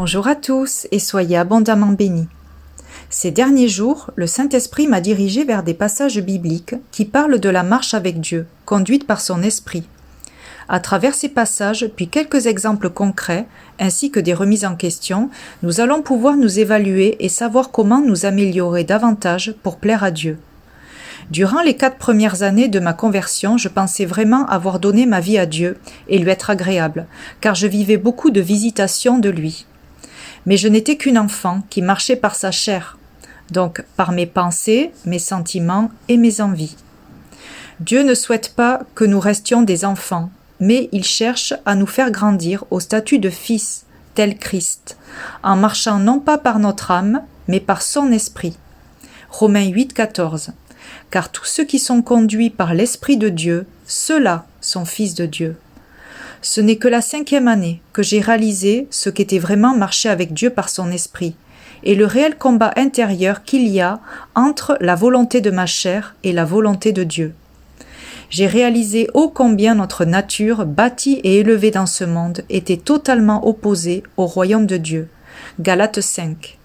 Bonjour à tous et soyez abondamment bénis. Ces derniers jours, le Saint-Esprit m'a dirigé vers des passages bibliques qui parlent de la marche avec Dieu, conduite par son Esprit. À travers ces passages, puis quelques exemples concrets, ainsi que des remises en question, nous allons pouvoir nous évaluer et savoir comment nous améliorer davantage pour plaire à Dieu. Durant les 4 premières années de ma conversion, je pensais vraiment avoir donné ma vie à Dieu et lui être agréable, car je vivais beaucoup de visitations de lui. Mais je n'étais qu'une enfant qui marchait par sa chair, donc par mes pensées, mes sentiments et mes envies. Dieu ne souhaite pas que nous restions des enfants, mais il cherche à nous faire grandir au statut de fils, tel Christ, en marchant non pas par notre âme, mais par son esprit. Romains 8, 14. Car tous ceux qui sont conduits par l'Esprit de Dieu, ceux-là sont fils de Dieu. Ce n'est que la 5e année que j'ai réalisé ce qu'était vraiment marcher avec Dieu par son esprit, et le réel combat intérieur qu'il y a entre la volonté de ma chair et la volonté de Dieu. J'ai réalisé ô combien notre nature, bâtie et élevée dans ce monde, était totalement opposée au royaume de Dieu. Galates 5.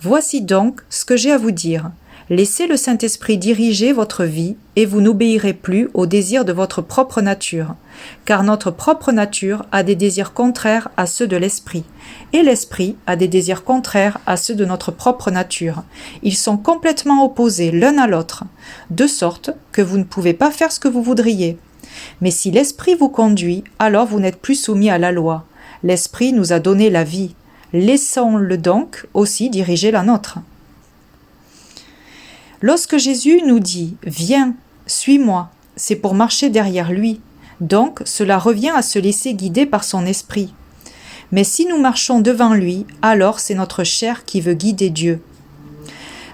Voici donc ce que j'ai à vous dire. Laissez le Saint-Esprit diriger votre vie et vous n'obéirez plus aux désirs de votre propre nature, car notre propre nature a des désirs contraires à ceux de l'Esprit, et l'Esprit a des désirs contraires à ceux de notre propre nature. Ils sont complètement opposés l'un à l'autre, de sorte que vous ne pouvez pas faire ce que vous voudriez. Mais si l'Esprit vous conduit, alors vous n'êtes plus soumis à la loi. L'Esprit nous a donné la vie. Laissons-le donc aussi diriger la nôtre. Lorsque Jésus nous dit « Viens, suis-moi », c'est pour marcher derrière lui. Donc, cela revient à se laisser guider par son esprit. Mais si nous marchons devant lui, alors c'est notre chair qui veut guider Dieu.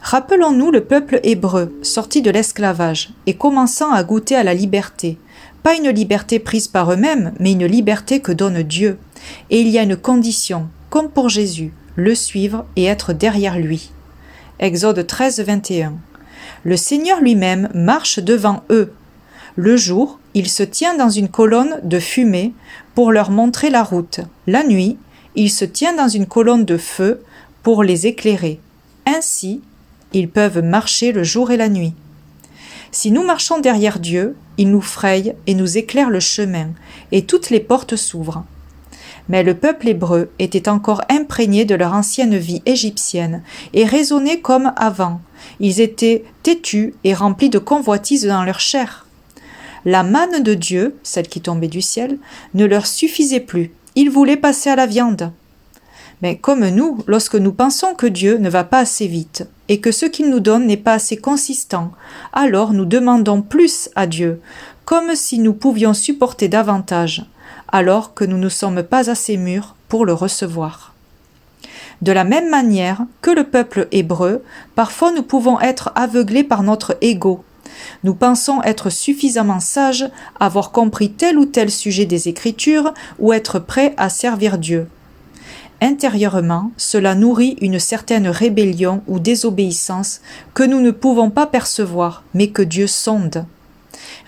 Rappelons-nous le peuple hébreu, sorti de l'esclavage et commençant à goûter à la liberté. Pas une liberté prise par eux-mêmes, mais une liberté que donne Dieu. Et il y a une condition, comme pour Jésus, le suivre et être derrière lui. Exode 13, 21. Le Seigneur lui-même marche devant eux. Le jour, il se tient dans une colonne de fumée pour leur montrer la route. La nuit, il se tient dans une colonne de feu pour les éclairer. Ainsi, ils peuvent marcher le jour et la nuit. Si nous marchons derrière Dieu, il nous fraye et nous éclaire le chemin, et toutes les portes s'ouvrent. Mais le peuple hébreu était encore imprégné de leur ancienne vie égyptienne et raisonnait comme avant. Ils étaient têtus et remplis de convoitises dans leur chair. La manne de Dieu, celle qui tombait du ciel, ne leur suffisait plus. Ils voulaient passer à la viande. Mais comme nous, lorsque nous pensons que Dieu ne va pas assez vite et que ce qu'il nous donne n'est pas assez consistant, alors nous demandons plus à Dieu, comme si nous pouvions supporter davantage, alors que nous ne sommes pas assez mûrs pour le recevoir. De la même manière que le peuple hébreu, parfois nous pouvons être aveuglés par notre ego. Nous pensons être suffisamment sages, avoir compris tel ou tel sujet des Écritures ou être prêts à servir Dieu. Intérieurement, cela nourrit une certaine rébellion ou désobéissance que nous ne pouvons pas percevoir, mais que Dieu sonde.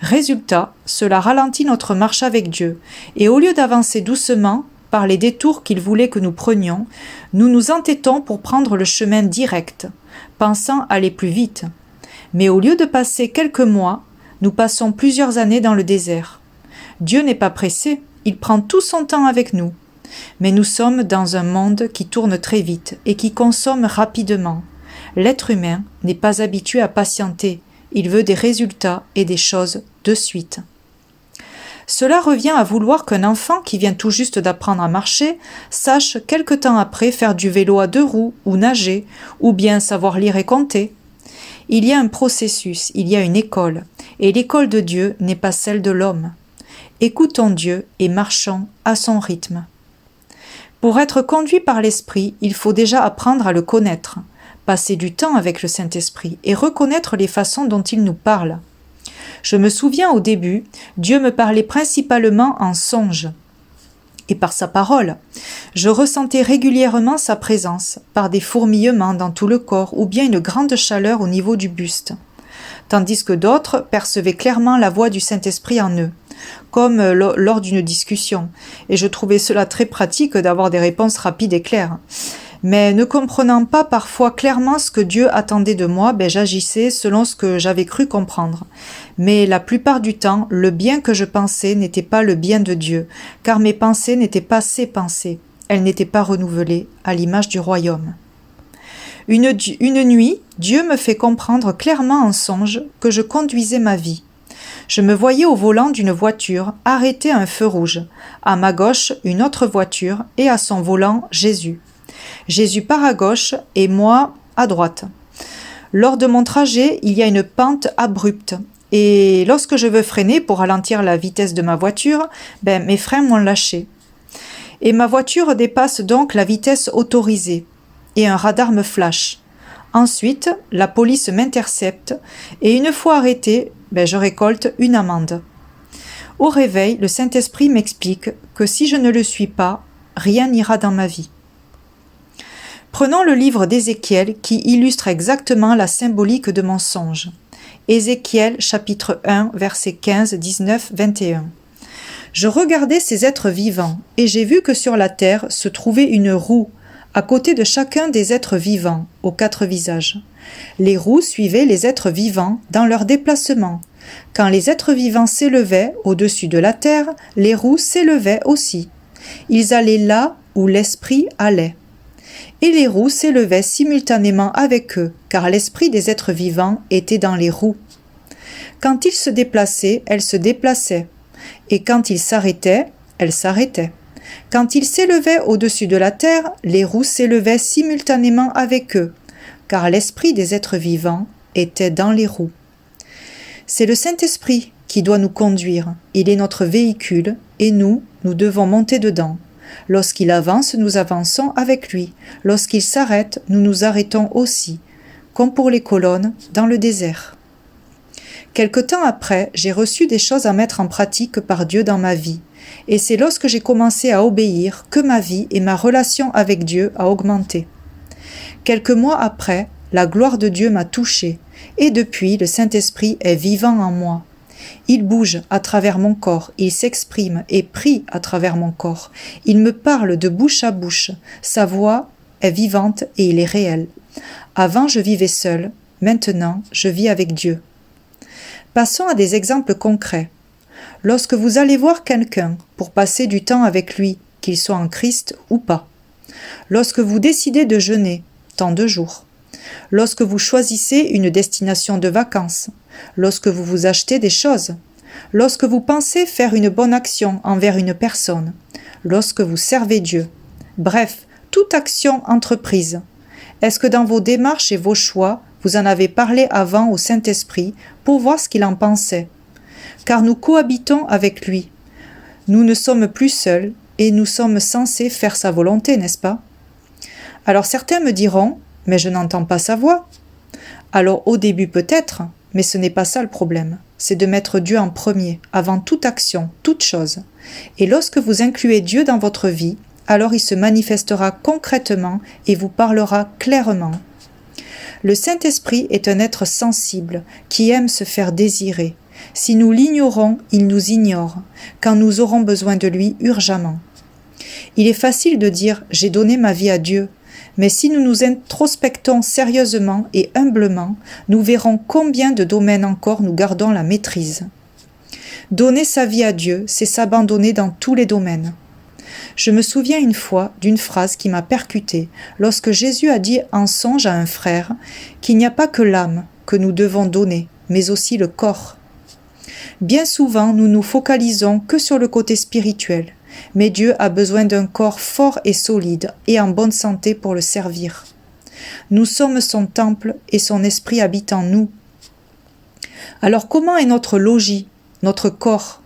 Résultat, cela ralentit notre marche avec Dieu, et au lieu d'avancer doucement, par les détours qu'il voulait que nous prenions, nous nous entêtons pour prendre le chemin direct, pensant aller plus vite. Mais au lieu de passer quelques mois, nous passons plusieurs années dans le désert. Dieu n'est pas pressé, il prend tout son temps avec nous. Mais nous sommes dans un monde qui tourne très vite et qui consomme rapidement. L'être humain n'est pas habitué à patienter. Il veut des résultats et des choses de suite. Cela revient à vouloir qu'un enfant qui vient tout juste d'apprendre à marcher sache quelque temps après faire du vélo à 2 roues ou nager, ou bien savoir lire et compter. Il y a un processus, il y a une école, et l'école de Dieu n'est pas celle de l'homme. Écoutons Dieu et marchons à son rythme. Pour être conduit par l'Esprit, il faut déjà apprendre à le connaître, passer du temps avec le Saint-Esprit et reconnaître les façons dont il nous parle. Je me souviens au début, Dieu me parlait principalement en songe et par sa parole. Je ressentais régulièrement sa présence, par des fourmillements dans tout le corps ou bien une grande chaleur au niveau du buste, tandis que d'autres percevaient clairement la voix du Saint-Esprit en eux. comme lors d'une discussion. Et je trouvais cela très pratique d'avoir des réponses rapides et claires. Mais ne comprenant pas parfois clairement ce que Dieu attendait de moi, j'agissais selon ce que j'avais cru comprendre. Mais la plupart du temps, le bien que je pensais n'était pas le bien de Dieu, car mes pensées n'étaient pas ses pensées. Elles n'étaient pas renouvelées à l'image du royaume. Une nuit, Dieu me fait comprendre clairement en songe que je conduisais ma vie. Je me voyais au volant d'une voiture, arrêtée à un feu rouge. À ma gauche, une autre voiture, et à son volant, Jésus. Jésus part à gauche et moi à droite. Lors de mon trajet, il y a une pente abrupte. Et lorsque je veux freiner pour ralentir la vitesse de ma voiture, mes freins m'ont lâché. Et ma voiture dépasse donc la vitesse autorisée. Et un radar me flash. Ensuite, la police m'intercepte et une fois arrêtée, je récolte une amende. Au réveil, le Saint-Esprit m'explique que si je ne le suis pas, rien n'ira dans ma vie. Prenons le livre d'Ézéchiel qui illustre exactement la symbolique de mon songe. Ézéchiel chapitre 1 versets 15, 19, 21. Je regardais ces êtres vivants et j'ai vu que sur la terre se trouvait une roue à côté de chacun des êtres vivants, aux 4 visages. Les roues suivaient les êtres vivants dans leur déplacement. Quand les êtres vivants s'élevaient au-dessus de la terre, les roues s'élevaient aussi. Ils allaient là où l'esprit allait. Et les roues s'élevaient simultanément avec eux, car l'esprit des êtres vivants était dans les roues. Quand ils se déplaçaient, elles se déplaçaient. Et quand ils s'arrêtaient, elles s'arrêtaient. Quand ils s'élevaient au-dessus de la terre, les roues s'élevaient simultanément avec eux, car l'esprit des êtres vivants était dans les roues. C'est le Saint-Esprit qui doit nous conduire. Il est notre véhicule et nous devons monter dedans. Lorsqu'il avance, nous avançons avec lui. Lorsqu'il s'arrête, nous nous arrêtons aussi, comme pour les colonnes dans le désert. Quelque temps après, j'ai reçu des choses à mettre en pratique par Dieu dans ma vie. Et c'est lorsque j'ai commencé à obéir que ma vie et ma relation avec Dieu a augmenté. Quelques mois après, la gloire de Dieu m'a touchée, et depuis, le Saint-Esprit est vivant en moi. Il bouge à travers mon corps, il s'exprime et prie à travers mon corps. Il me parle de bouche à bouche, sa voix est vivante et il est réel. Avant, je vivais seul, maintenant, je vis avec Dieu. Passons à des exemples concrets. Lorsque vous allez voir quelqu'un pour passer du temps avec lui, qu'il soit en Christ ou pas. Lorsque vous décidez de jeûner, tant de jours. Lorsque vous choisissez une destination de vacances. Lorsque vous vous achetez des choses. Lorsque vous pensez faire une bonne action envers une personne. Lorsque vous servez Dieu. Bref, toute action entreprise. Est-ce que dans vos démarches et vos choix, vous en avez parlé avant au Saint-Esprit pour voir ce qu'il en pensait? Car nous cohabitons avec lui. Nous ne sommes plus seuls et nous sommes censés faire sa volonté, n'est-ce pas? Alors certains me diront, mais je n'entends pas sa voix. Alors au début peut-être, mais ce n'est pas ça le problème. C'est de mettre Dieu en premier, avant toute action, toute chose. Et lorsque vous incluez Dieu dans votre vie, alors il se manifestera concrètement et vous parlera clairement. Le Saint-Esprit est un être sensible, qui aime se faire désirer. Si nous l'ignorons, il nous ignore, quand nous aurons besoin de lui urgemment. Il est facile de dire « j'ai donné ma vie à Dieu », mais si nous nous introspectons sérieusement et humblement, nous verrons combien de domaines encore nous gardons la maîtrise. Donner sa vie à Dieu, c'est s'abandonner dans tous les domaines. Je me souviens une fois d'une phrase qui m'a percutée lorsque Jésus a dit en songe à un frère qu'il n'y a pas que l'âme que nous devons donner, mais aussi le corps. Bien souvent, nous nous focalisons que sur le côté spirituel, mais Dieu a besoin d'un corps fort et solide et en bonne santé pour le servir. Nous sommes son temple et son esprit habite en nous. Alors comment est notre logis, notre corps?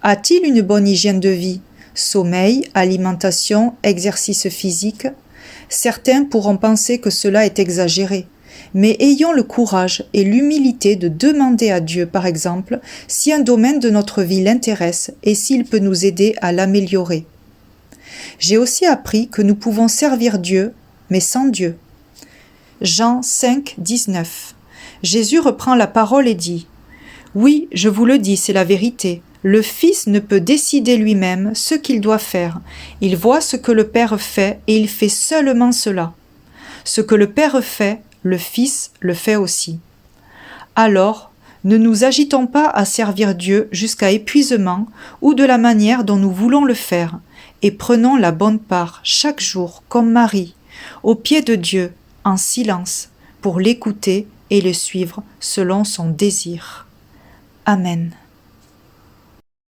A-t-il une bonne hygiène de vie? Sommeil, alimentation, exercice physique? Certains pourront penser que cela est exagéré, mais ayons le courage et l'humilité de demander à Dieu, par exemple, si un domaine de notre vie l'intéresse et s'il peut nous aider à l'améliorer. J'ai aussi appris que nous pouvons servir Dieu, mais sans Dieu. Jean 5, 19. Jésus reprend la parole et dit « Oui, je vous le dis, c'est la vérité. Le Fils ne peut décider lui-même ce qu'il doit faire. Il voit ce que le Père fait et il fait seulement cela. Ce que le Père fait, le Fils le fait aussi. Alors, ne nous agitons pas à servir Dieu jusqu'à épuisement ou de la manière dont nous voulons le faire, et prenons la bonne part chaque jour, comme Marie, au pied de Dieu, en silence, pour l'écouter et le suivre selon son désir. Amen.